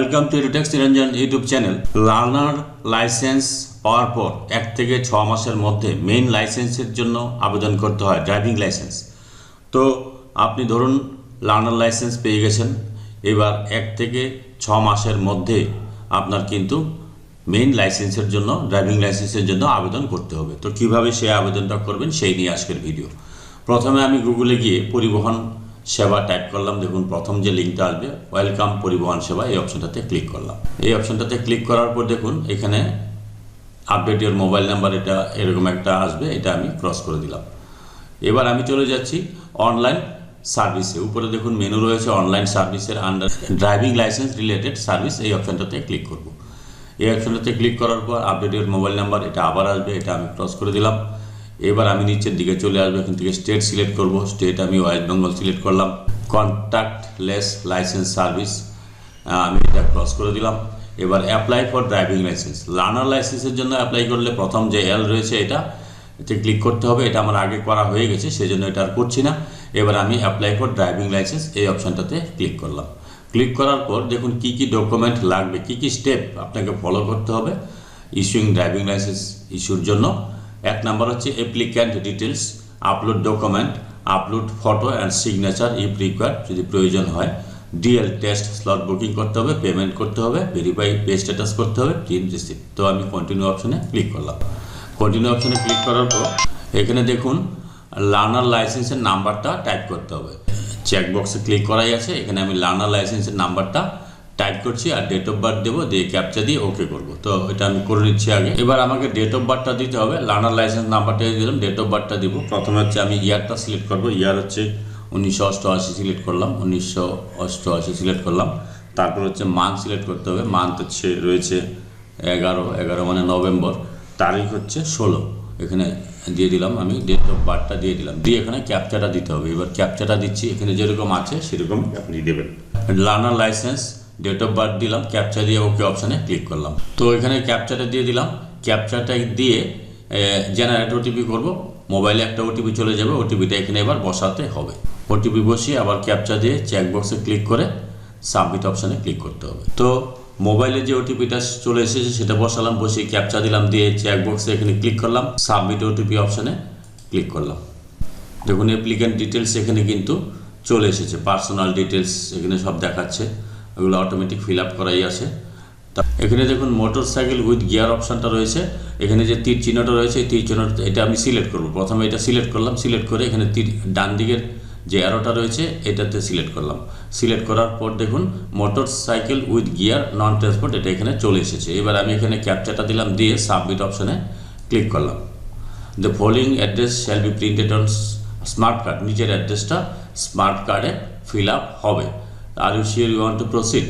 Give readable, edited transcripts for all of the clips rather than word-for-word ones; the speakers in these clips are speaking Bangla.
Welcome to Edutex Niranjan YouTube channel. Learner licence পাওয়ার পর 1 থেকে 6 মাসের মধ্যে মেইন লাইসেন্সের জন্য আবেদন করতে হয়, ড্রাইভিং লাইসেন্স। তো আপনি ধরুন লার্নার লাইসেন্স পেয়ে গেছেন, এবার 1 থেকে 6 মাসের মধ্যে আপনার কিন্তু মেইন লাইসেন্সের জন্য, ড্রাইভিং লাইসেন্সের জন্য আবেদন করতে হবে। তো কিভাবে সেই আবেদনটা করবেন সেই নিয়ে আজকের ভিডিও। প্রথমে আমি গুগলে গিয়ে পরিবহন সেবা টাইপ করলাম। দেখুন প্রথম যে লিঙ্কটা আসবে ওয়েলকাম পরিবহন সেবা, এই অপশনটাতে ক্লিক করলাম। এই অপশনটাতে ক্লিক করার পর দেখুন এখানে আপডেট ইওর মোবাইল নাম্বার, এটা এরকম একটা আসবে, এটা আমি ক্রস করে দিলাম। এবার আমি চলে যাচ্ছি অনলাইন সার্ভিসে। উপরে দেখুন মেনু রয়েছে অনলাইন সার্ভিসের under driving licence related service, এই অপশনটাতে ক্লিক করব। এই অপশনটাতে ক্লিক করার পর আপডেট ইওর মোবাইল নাম্বার, এটা আবার আসবে, এটা আমি ক্রস করে দিলাম। এবার আমি নিচের দিকে চলে আসবো, এখান থেকে স্টেট সিলেক্ট করব। স্টেট আমি ওয়েস্ট বেঙ্গল সিলেক্ট করলাম। কন্ট্যাক্টলেস লাইসেন্স সার্ভিস, আমি এটা ক্রস করে দিলাম। এবার apply for driving licence, learner লাইসেন্সের জন্য অ্যাপ্লাই করলে প্রথম যে এল রয়েছে এতে ক্লিক করতে হবে। এটা আমার আগে করা হয়ে গেছে, সেজন্য এটা আর করছি না। এবার আমি অ্যাপ্লাই ফর ড্রাইভিং লাইসেন্স এই অপশানটাতে ক্লিক করলাম। ক্লিক করার পর দেখুন কি কি ডকুমেন্ট লাগবে, কি কি স্টেপ আপনাকে ফলো করতে হবে ইস্যুইং ড্রাইভিং লাইসেন্স ইস্যুর জন্য। 1 নাম্বার হচ্ছে applicant details, upload document, upload photo and signature if required, যদি প্রয়োজন হয়। ডিএল টেস্ট স্লট বুকিং করতে হবে, পেমেন্ট করতে হবে, ভেরিফাই পে স্ট্যাটাস করতে হবে, প্রিন্ট রিসিপ্ট। তো আমি কন্টিনিউ অপশনে ক্লিক করলাম। কন্টিনিউ অপশনে ক্লিক করার পর এখানে দেখুন লার্নার লাইসেন্সের নাম্বারটা টাইপ করতে হবে। চেকবক্সে ক্লিক করাই আছে, এখানে আমি লার্নার লাইসেন্সের নাম্বারটা টাইপ করছি আর ডেট অফ বার্থ দেবো, দিয়ে ক্যাপচা দিয়ে ওকে করবো। তো এটা আমি করে নিচ্ছি আগে। এবার আমাকে ডেট অফ বার্থটা দিতে হবে। লার্নার লাইসেন্স নাম্বারটা দিলাম, ডেট অফ বার্থটা দিব। প্রথমে হচ্ছে আমি ইয়ারটা সিলেক্ট করবো। ইয়ার হচ্ছে 1988 সিলেক্ট করলাম, 1988 সিলেক্ট করলাম। তারপর হচ্ছে মান্থ সিলেক্ট করতে হবে। মান্থ হচ্ছে রয়েছে 11 মানে নভেম্বর। তারিখ হচ্ছে 16, এখানে দিয়ে দিলাম। আমি ডেট অফ বার্থটা দিয়ে দিলাম, দিয়ে এখানে ক্যাপচাটা দিতে হবে। এবার ক্যাপচাটা দিচ্ছি, এখানে যেরকম আছে সেরকম আপনি দেবেন। Learner licence, date of birth দিলাম, ক্যাপচা দিয়ে ওকে অপশানে ক্লিক করলাম। তো এখানে ক্যাপচাটা দিয়ে দিলাম। ক্যাপচাটা দিয়ে জেনারেট ওটিপি করব। মোবাইলে একটা ওটিপি চলে যাবে, ওটিপিটা এখানে এবার বসাতে হবে। ওটিপি বসিয়ে আবার ক্যাপচা দিয়ে চেকবক্সে ক্লিক করে সাবমিট অপশানে ক্লিক করতে হবে। তো মোবাইলে যে ওটিপিটা চলে এসেছে সেটা বসালাম, বসিয়ে ক্যাপচা দিলাম, দিয়ে চেকবক্সে এখানে ক্লিক করলাম, সাবমিট ওটিপি অপশানে ক্লিক করলাম। দেখুন অ্যাপ্লিক্যান্ট ডিটেলস এখানে কিন্তু চলে এসেছে, পার্সোনাল ডিটেলস এখানে সব দেখাচ্ছে, এগুলো অটোমেটিক ফিল আপ করাই আছে। এখানে দেখুন মোটর সাইকেল উইথ গিয়ার অপশানটা রয়েছে, এখানে যে তীর চিহ্নটা রয়েছে এই তীর চিহ্নটা এটা আমি সিলেক্ট করব। প্রথমে এটা সিলেক্ট করলাম, সিলেক্ট করে এখানে ডান দিকের যে অ্যারোটা রয়েছে এটাতে সিলেক্ট করলাম। সিলেক্ট করার পর দেখুন motor cycle with gear non transport, এটা এখানে চলে এসেছে। এবার আমি এখানে ক্যাপচাটা দিলাম, দিয়ে সাবমিট অপশানে ক্লিক করলাম। The following address shall be printed on smart card, নিচের অ্যাড্রেসটা স্মার্ট কার্ডে ফিল আপ হবে। Are you sure you want to proceed,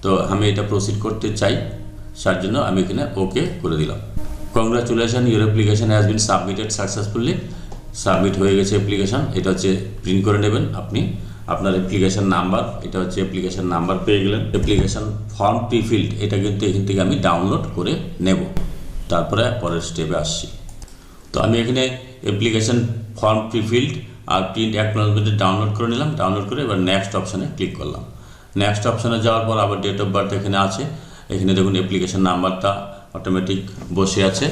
তো আমি এটা প্রসিড করতে চাই, তার জন্য আমি এখানে ওকে করে দিলাম। Congratulation, your application has been submitted successfully, submit হয়ে গেছে অ্যাপ্লিকেশন। এটা হচ্ছে প্রিন্ট করে নেবেন আপনি, আপনার অ্যাপ্লিকেশন নাম্বার, এটা হচ্ছে অ্যাপ্লিকেশন নাম্বার পেয়ে গেলেন। অ্যাপ্লিকেশন ফর্ম প্রিফিল্ড, এটা কিন্তু এখান থেকে আমি ডাউনলোড করে নেব, তারপরে পরের স্টেপে আসছি। তো আমি এখানে অ্যাপ্লিকেশন ফর্ম প্রিফিল্ড আর প্রিন্ট অ্যাকনোলেজমেন্ট ডাউনলোড করে নিলাম। ডাউনলোড করে এবার নেক্সট অপশানে ক্লিক করলাম। নেক্সট অপশানে যাওয়ার পর আবার ডেট অফ বার্থ এখানে আছে, এখানে দেখুন অ্যাপ্লিকেশন নাম্বারটা অটোমেটিক বসে আছে।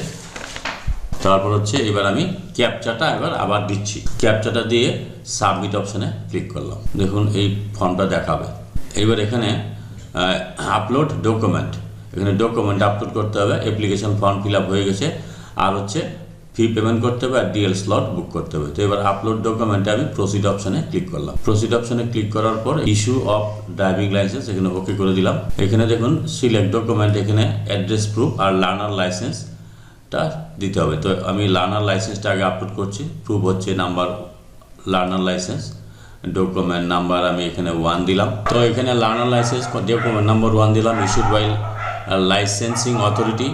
তারপর হচ্ছে এবার আমি ক্যাপচাটা আবার দিচ্ছি। ক্যাপচাটা দিয়ে সাবমিট অপশানে ক্লিক করলাম। দেখুন এই ফর্মটা দেখাবে। এবার এখানে আপলোড ডকুমেন্ট, এখানে ডকুমেন্ট আপলোড করতে হবে। অ্যাপ্লিকেশন ফর্ম ফিল আপ হয়ে গেছে, আর হচ্ছে ফি পেমেন্ট করতে হবে আর ডিএল স্লট বুক করতে হবে। তো এবার আপলোড ডকুমেন্টে আমি প্রসিড অপশানে ক্লিক করলাম। প্রসিড অপশানে ক্লিক করার পর ইস্যু অফ ড্রাইভিং লাইসেন্স এখানে ওকে করে দিলাম। এখানে দেখুন সিলেক্ট ডকুমেন্ট, এখানে অ্যাড্রেস প্রুফ আর লার্নার লাইসেন্সটা দিতে হবে। তো আমি লার্নার লাইসেন্সটা আগে আপলোড করছি। প্রুফ হচ্ছে number learner licence, document number আমি এখানে 1 দিলাম। তো এখানে লার্নার লাইসেন্স ডকুমেন্ট নাম্বার 1 দিলাম। Issued by licensing authority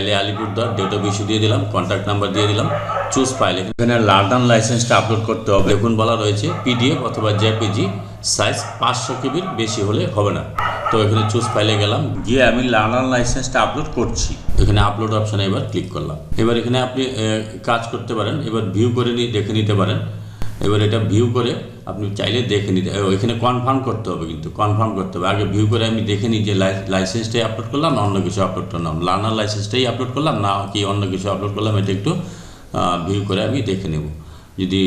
LA Alipurduar, date of issue দিয়ে দিলাম, কন্ট্যাক্ট নাম্বার দিয়ে দিলাম, চুজ ফাইল। এখানে লার্নার লাইসেন্সটা আপলোড করতে হবে। দেখুন বলা রয়েছে PDF অথবা JPG, সাইজ 500 কেবির বেশি হলে হবে না। তো এখানে চুজ ফাইলে গেলাম, গিয়ে আমি লার্নার লাইসেন্সটা আপলোড করছি। এখানে আপলোড অপশানে এবার ক্লিক করলাম। এবার এখানে আপনি কাজ করতে পারেন, এবার ভিউ করে দেখে নিতে পারেন। এবার এটা ভিউ করে আপনি চাইলে দেখে নিতে, ওইখানে কনফার্ম করতে হবে, কিন্তু কনফার্ম করতে হবে আগে ভিউ করে আমি দেখে নিই যে লাইসেন্সটাই আপলোড করলাম না অন্য কিছু আপলোড করলাম, লার্নার লাইসেন্সটাই আপলোড করলাম না কি অন্য কিছু আপলোড করলাম, এটা একটু ভিউ করে আমি দেখে নেব। যদি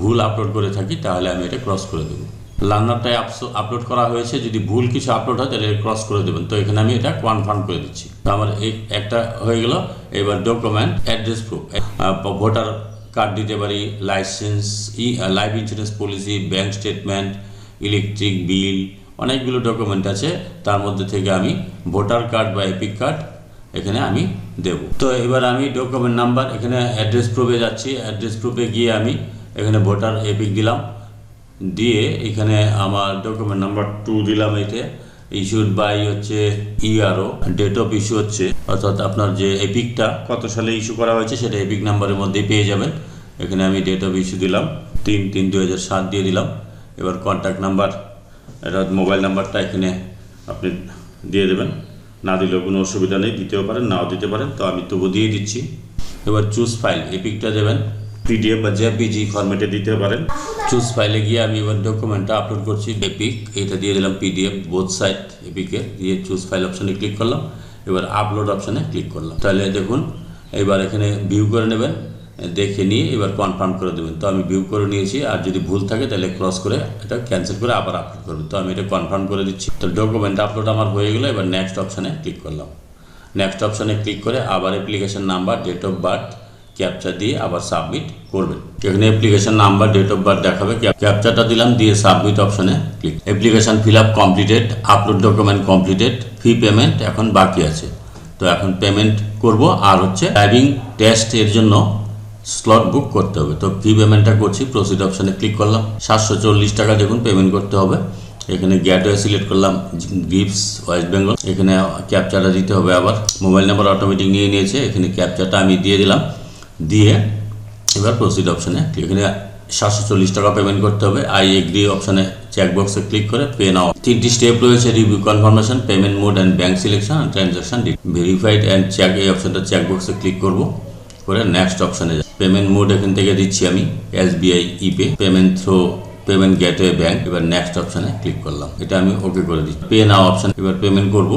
ভুল আপলোড করে থাকি তাহলে আমি এটা ক্রস করে দেবো। লার্নারটাই আপলোড করা হয়েছে, যদি ভুল কিছু আপলোড হয় তাহলে ক্রস করে দেবেন। তো এখানে আমি এটা কনফার্ম করে দিচ্ছি। তো আমার এই একটা হয়ে গেল। এবার document, address proof, voter card দিতে পারি, licence, life insurance policy, bank statement, electric bill, অনেকগুলো ডকুমেন্ট আছে। তার মধ্যে থেকে আমি ভোটার কার্ড বা এপিক কার্ড এখানে আমি দেব। তো এবার আমি ডকুমেন্ট নাম্বার, এখানে অ্যাড্রেস প্রুফে যাচ্ছি, অ্যাড্রেস প্রুফে গিয়ে আমি এখানে ভোটার এপিক দিলাম, দিয়ে এখানে আমার ডকুমেন্ট নাম্বার 2 দিলাম। এতে ইস্যুড বাই হচ্ছে ইআরও, ডেট অফ ইস্যু হচ্ছে, অর্থাৎ আপনার যে এপিকটা কত সালে ইস্যু করা হয়েছে সেটা এপিক নাম্বারের মধ্যেই পেয়ে যাবেন। এখানে আমি ডেট অফ ইস্যু দিলাম 3/3/2007 দিয়ে দিলাম। এবার কন্ট্যাক্ট নাম্বার, এটা মোবাইল নাম্বারটা এখানে আপনি দিয়ে দেবেন, না দিলেও কোনো অসুবিধা নেই, দিতেও পারেন নাও দিতে পারেন, তো আমি তবু দিয়ে দিচ্ছি। এবার চুজ ফাইল, এপিকটা দেবেন পিডিএফ বা জেপিজি ফরম্যাটে দিতে পারেন। চুজ ফাইলে গিয়ে আমি এবার ডকুমেন্টটা আপলোড করছি, এপিক, এটা দিয়ে দিলাম পিডিএফ বোথ সাইড এপিকে, দিয়ে চুজ ফাইল অপশানে ক্লিক করলাম। এবার আপলোড অপশানে ক্লিক করলাম। তাহলে দেখুন এবার এখানে ভিউ করে নেবেন, দেখে নিয়ে এবার কনফার্ম করে দেবেন। তো আমি ভিউ করে নিয়েছি, আর যদি ভুল থাকে তাহলে ক্রস করে এটা ক্যান্সেল করে আবার আপলোড করবেন। তো আমি এটা কনফার্ম করে দিচ্ছি। তো ডকুমেন্ট আপলোড আমার হয়ে গেলো। এবার নেক্সট অপশানে ক্লিক করলাম। নেক্সট অপশানে ক্লিক করে আবার application number, date of birth, captcha দিয়ে আবার সাবমিট করবেন। এখানে application number, date of birth দেখাবে, ক্যাপচাটা দিলাম, দিয়ে সাবমিট অপশানে click. Application fill up completed, upload document completed, fee payment এখন বাকি আছে। তো এখন পেমেন্ট করব, আর হচ্ছে ড্রাইভিং টেস্ট এর জন্য স্লট বুক করতে হবে। তো ফি পেমেন্টটা করছি, প্রসিড অপশানে ক্লিক করলাম। 740 টাকা দেখুন পেমেন্ট করতে হবে। এখানে গেটওয়ে সিলেক্ট করলাম, গিফটস ওয়েস্ট বেঙ্গল। এখানে ক্যাপচাটা দিতে হবে, আবার মোবাইল নাম্বার অটোমেটিক নিয়ে নিয়েছে, এখানে ক্যাপচাটা আমি দিয়ে দিলাম, দিয়ে এবার প্রসিড অপশানে এখানে 740 টাকা পেমেন্ট করতে হবে। আই এগ্রি অপশানে চেকবক্সে ক্লিক করে পে নাও। 3টি স্টেপ রয়েছে, review confirmation, payment mode and bank selection, transaction verified and check, এই অপশানটা চেকবক্সে ক্লিক করব, করে নেক্সট অপশানে পেমেন্ট মোড এখান থেকে দিচ্ছি আমি SBI ইপে, payment through payment gateway bank. এবার নেক্সট অপশানে ক্লিক করলাম, এটা আমি ওকে করে দিচ্ছি। পে নাও অপশান, এবার পেমেন্ট করব।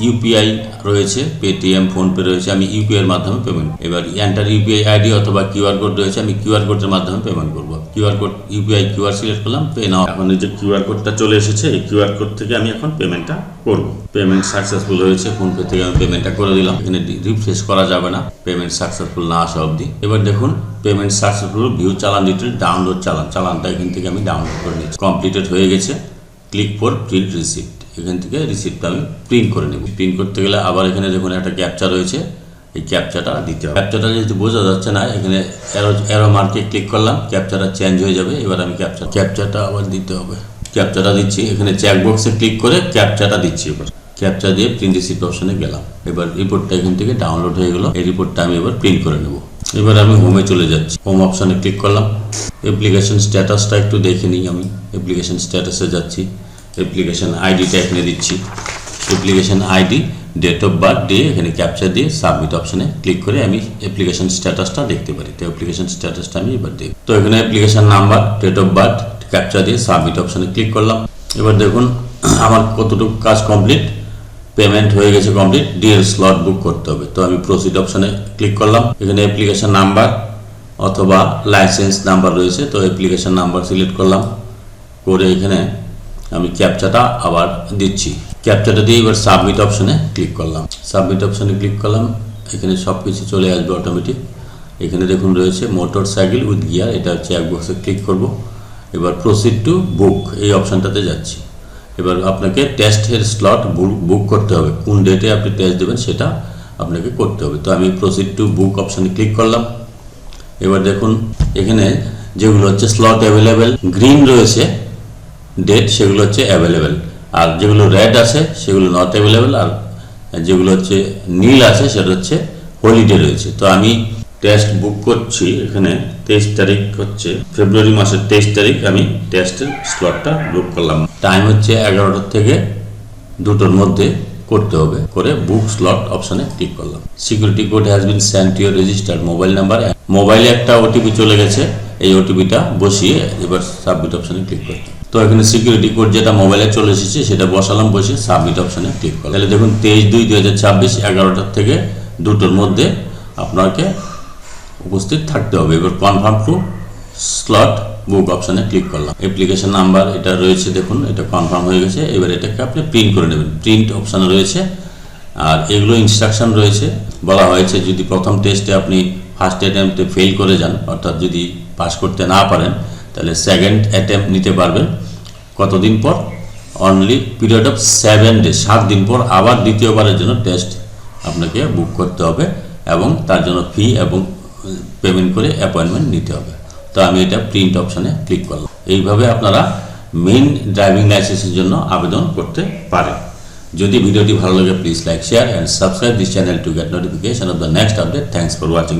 ইউপিআই রয়েছে, পেটিএম, ফোনপে রয়েছে, আমি ইউপিআই এর মাধ্যমে পেমেন্ট। এবার এন্টার ইউপিআই আইডি অথবা কিউআর কোড রয়েছে, আমি কিউআর কোডের মাধ্যমে পেমেন্ট করব। QR code, UPI QR select করলাম, পে নাও। এখন এই যে কিউআর কোডটা চলে এসেছে, এই কিউআর কোড থেকে আমি এখন পেমেন্টটা করব। পেমেন্ট সাকসেসফুল হয়েছে, ফোনপে থেকে আমি পেমেন্টটা করে দিলাম। এখানে রিফ্রেশ করা যাবে না পেমেন্ট সাকসেসফুল না আসা অবধি। এবার দেখুন পেমেন্ট সাকসেসফুল, ভিউ চালান ডিটেল, ডাউনলোড চালানটা এখান থেকে আমি ডাউনলোড করে নিচ্ছি। কমপ্লিটেড হয়ে গেছে। ক্লিক ফর প্রিন্ট রিসিপ্ট, এখান থেকে রিসিপ্টটা আমি প্রিন্ট করে নেব। প্রিন্ট করতে গেলে আবার এখানে দেখুন একটা ক্যাপচা রয়েছে, এই ক্যাপচাটা দিতে হবে। ক্যাপচাটা যেহেতু বোঝা যাচ্ছে না, এখানে অ্যারো মার্কে ক্লিক করলাম, ক্যাপচাটা চেঞ্জ হয়ে যাবে। এবার আমি ক্যাপচাটা আবার দিতে হবে, ক্যাপচাটা দিচ্ছি। এখানে চেকবক্সে ক্লিক করে ক্যাপচাটা দিচ্ছি। এবার ক্যাপচা দিয়ে প্রিন্ট রিসিপ্ট অপশানে গেলাম। এবার রিপোর্টটা এখান থেকে ডাউনলোড হয়ে গেল, এই রিপোর্টটা আমি এবার প্রিন্ট করে নেব। এবার আমি হোমে চলে যাচ্ছি, হোম অপশানে ক্লিক করলাম। অ্যাপ্লিকেশন স্ট্যাটাসটা একটু দেখে নিই। আমি অ্যাপ্লিকেশন স্ট্যাটাসে যাচ্ছি, অ্যাপ্লিকেশন আইডিটা এখানে দিচ্ছি, application ID, date of birth দিয়ে এখানে ক্যাপচা দিয়ে সাবমিট অপশানে ক্লিক করে আমি অ্যাপ্লিকেশন স্ট্যাটাসটা দেখতে পারি। তো অ্যাপ্লিকেশন স্ট্যাটাসটা আমি এবার দেখি। তো এখানে application number, date of birth, captcha দিয়ে সাবমিট অপশানে ক্লিক করলাম। এবার দেখুন আমার কতটুকু কাজ কমপ্লিট, পেমেন্ট হয়ে গেছে কমপ্লিট। ডিএল স্লট বুক করতে হবে, তো আমি প্রসিড অপশানে ক্লিক করলাম। এখানে অ্যাপ্লিকেশন নাম্বার অথবা লাইসেন্স নাম্বার রয়েছে, তো অ্যাপ্লিকেশন নাম্বার সিলেক্ট করলাম, করে এখানে আমি ক্যাপচাটা আবার দিচ্ছি। ক্যাপচাটা দিয়ে এবার সাবমিট অপশানে ক্লিক করলাম। সাবমিট অপশানে ক্লিক করলাম, এখানে সব কিছু চলে আসবে অটোমেটিক। এখানে দেখুন রয়েছে মোটর সাইকেল উইথ গিয়ার, এটা চেকবক্সে ক্লিক করব। এবার প্রসিড টু বুক, এই অপশানটাতে যাচ্ছি। এবার আপনাকে টেস্টের স্লট বুক করতে হবে, কোন ডেটে আপনি টেস্ট দেবেন সেটা আপনাকে করতে হবে। তো আমি প্রসিড টু বুক অপশানে ক্লিক করলাম। এবার দেখুন এখানে যেগুলো হচ্ছে স্লট অ্যাভেলেবেল, গ্রিন রয়েছে ডেট, সেগুলো হচ্ছে অ্যাভেলেবেল, আর যেগুলো রেড আছে সেগুলো নট অ্যাভেলেবেল, আর যেগুলো হচ্ছে নীল আছে সেটা হচ্ছে হলিডে রয়েছে। তো আমি টেস্ট বুক করছি, এখানে 23 তারিখ হচ্ছে ফেব্রুয়ারি মাসের 23 তারিখ আমি টেস্টের স্লটটা বুক করলাম। টাইম হচ্ছে 11টা থেকে 2টোর মধ্যে, করতে হবে, করে বুক স্লট অপশনে ক্লিক করলাম। Security code has been sent to your registered mobile number. মোবাইলে একটা ওটিপি চলে গেছে, এই ওটিপিটা বসিয়ে এবার সাবমিট অপশনে ক্লিক করলাম। তো এখানে সিকিউরিটি কোড যেটা মোবাইলে চলে এসেছে সেটা বসালাম, বসে সাবমিট অপশনে ক্লিক করলাম। তাহলে দেখুন 23/2/2026 11টা থেকে 2টোর মধ্যে আপনাকে উপস্থিত থাকতে হবে। এবার কনফার্ম টু স্লট বুক অপশনে ক্লিক করলাম। অ্যাপ্লিকেশন নাম্বার এটা রয়েছে, দেখুন এটা কনফার্ম হয়ে গেছে। এবার এটাকে আপনি প্রিন্ট করে নেবেন, প্রিন্ট অপশানে রয়েছে। আর এগুলো ইনস্ট্রাকশন রয়েছে, বলা হয়েছে যদি প্রথম টেস্টে আপনি ফার্স্ট অ্যাটেম্পটে ফেল করে যান, অর্থাৎ যদি পাস করতে না পারেন, তাহলে সেকেন্ড অ্যাটেম্প নিতে পারবেন কতদিন পর? অনলি পিরিয়ড অফ 7 ডেজ, 7 দিন পর আবার দ্বিতীয়বারের জন্য টেস্ট আপনাকে বুক করতে হবে এবং তার জন্য ফি এবং পেমেন্ট করে অ্যাপয়েন্টমেন্ট নিতে হবে। তো আমি এটা প্রিন্ট অপশানে ক্লিক করলাম। এইভাবে আপনারা মেইন ড্রাইভিং লাইসেন্সের জন্য আবেদন করতে পারেন। যদি ভিডিওটি ভালো লাগে please like, share and subscribe this channel to get notification off the next update. Thanks for watching.